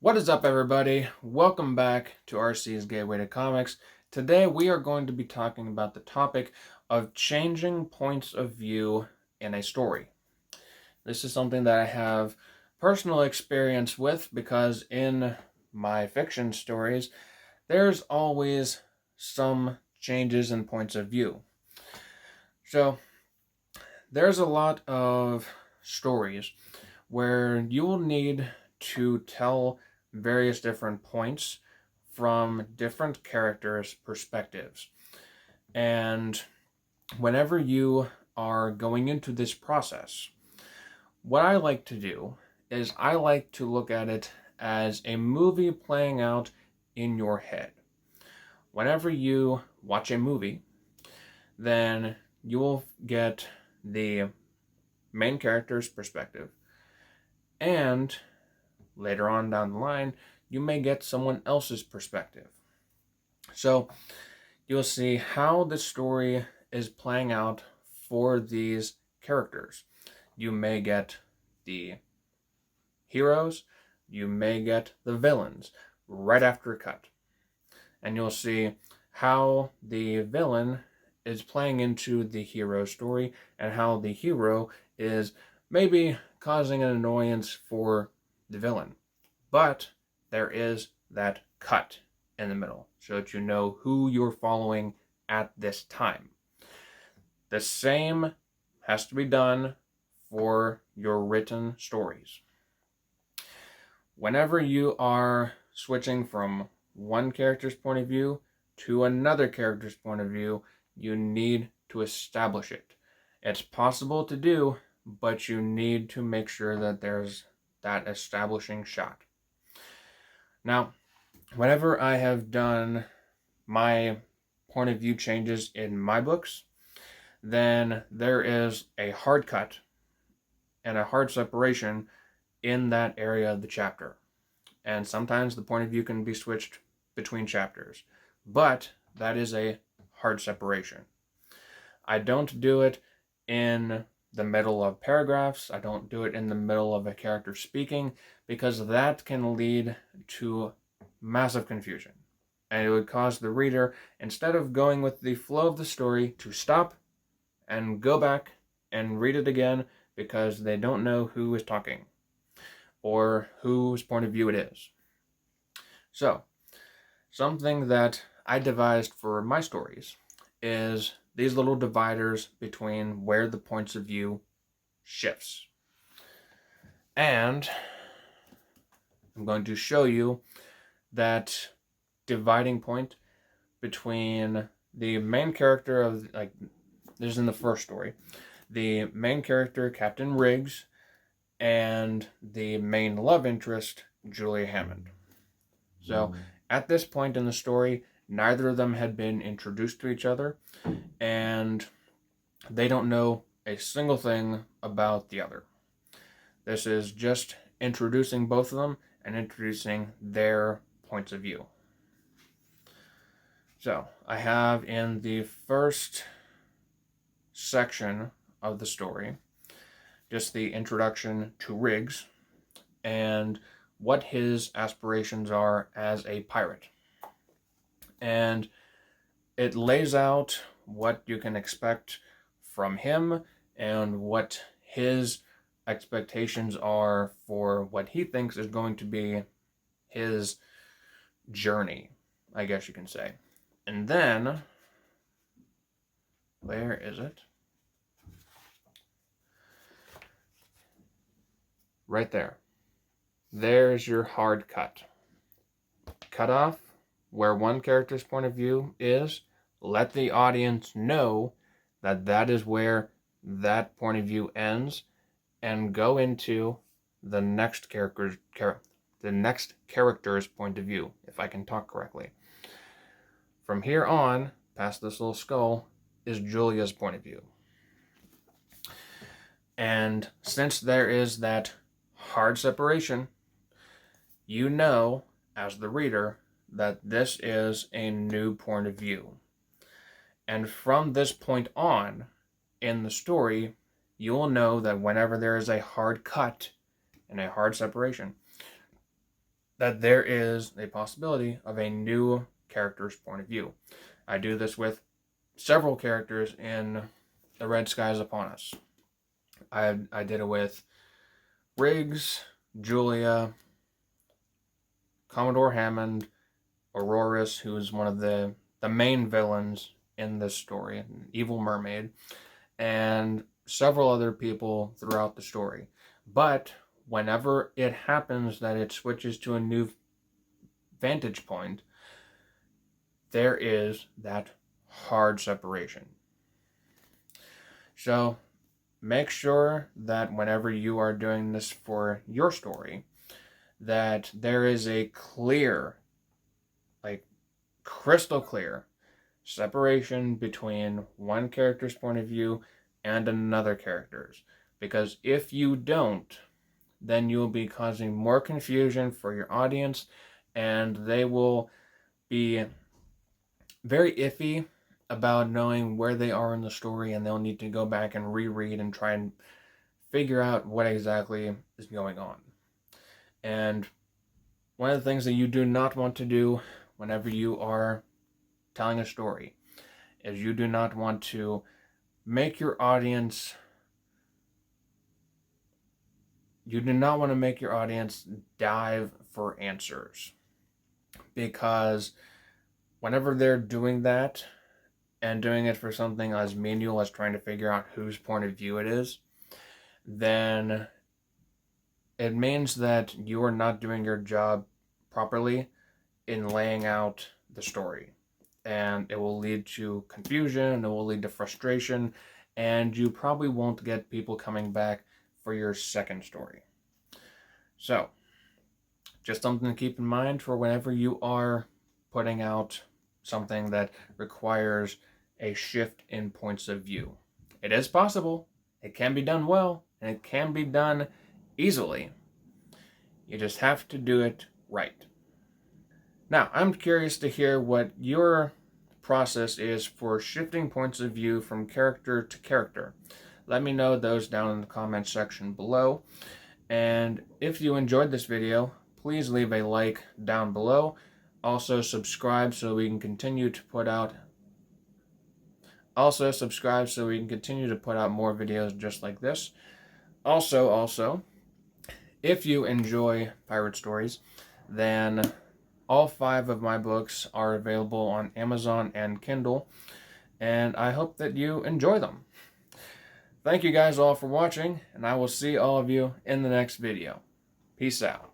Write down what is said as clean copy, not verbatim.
What is up, everybody? Welcome back to RC's Gateway to Comics. Today we are going to be talking about the topic of changing points of view in a story. This is something that I have personal experience with because in my fiction stories, there's always some changes in points of view. So, there's a lot of stories where you will need to tell various different points from different characters' perspectives. And whenever you are going into this process, what I like to do is I like to look at it as a movie playing out in your head. Whenever you watch a movie, then you will get the main character's perspective, and later on down the line, you may get someone else's perspective. So you'll see how the story is playing out for these characters. You may get the heroes, you may get the villains right after a cut. And you'll see how the villain is playing into the hero story and how the hero is maybe causing an annoyance for the villain. But there is that cut in the middle so that you know who you're following at this time. The same has to be done for your written stories. Whenever you are switching from one character's point of view to another character's point of view, you need to establish it. It's possible to do, but you need to make sure that there's that establishing shot. Now, whenever I have done my point of view changes in my books, then there is a hard cut and a hard separation in that area of the chapter. And sometimes the point of view can be switched between chapters, but that is a hard separation. I don't do it in the middle of paragraphs. I don't do it in the middle of a character speaking, because that can lead to massive confusion. And it would cause the reader, instead of going with the flow of the story, to stop and go back and read it again because they don't know who is talking or whose point of view it is. So, something that I devised for my stories is these little dividers between where the points of view shifts. And I'm going to show you that dividing point between the main character of, this is in the first story, the main character, Captain Riggs, and the main love interest, Julia Hammond. So, at this point in the story, neither of them had been introduced to each other, and they don't know a single thing about the other. This is just introducing both of them and introducing their points of view. So, I have in the first section of the story just the introduction to Riggs and what his aspirations are as a pirate. And it lays out what you can expect from him and what his expectations are for what he thinks is going to be his journey, I guess you can say. And then, where is it? Right there. There's your hard cut. Cut off where one character's point of view is. Let the audience know that that is where that point of view ends, and go into the next character's point of view, if I can talk correctly. From here on, past this little skull, is Julia's point of view. And since there is that hard separation, you know, as the reader, that this is a new point of view. And from this point on in the story, you will know that whenever there is a hard cut and a hard separation, that there is a possibility of a new character's point of view. I do this with several characters in The Red Skies Upon Us. I did it with Riggs, Julia, Commodore Hammond, Auroras, who is one of the main villains in this story, an evil mermaid, and several other people throughout the story. But whenever it happens that it switches to a new vantage point, there is that hard separation. So make sure that whenever you are doing this for your story, that there is a clear, like crystal clear separation between one character's point of view and another character's. Because if you don't, then you will be causing more confusion for your audience, and they will be very iffy about knowing where they are in the story, and they'll need to go back and reread and try and figure out what exactly is going on. And one of the things that you do not want to do whenever you are telling a story is you do not want to make your audience dive for answers, because whenever they're doing that and doing it for something as menial as trying to figure out whose point of view it is, then it means that you are not doing your job properly in laying out the story. And it will lead to confusion, it will lead to frustration, and you probably won't get people coming back for your second story. So, just something to keep in mind for whenever you are putting out something that requires a shift in points of view. It is possible, it can be done well, and it can be done easily. You just have to do it right. Now, I'm curious to hear what your process is for shifting points of view from character to character. Let me know those down in the comment section below. And if you enjoyed this video, please leave a like down below. Also subscribe so we can continue to put out more videos just like this. Also, if you enjoy pirate stories, then all 5 of my books are available on Amazon and Kindle, and I hope that you enjoy them. Thank you guys all for watching, and I will see all of you in the next video. Peace out.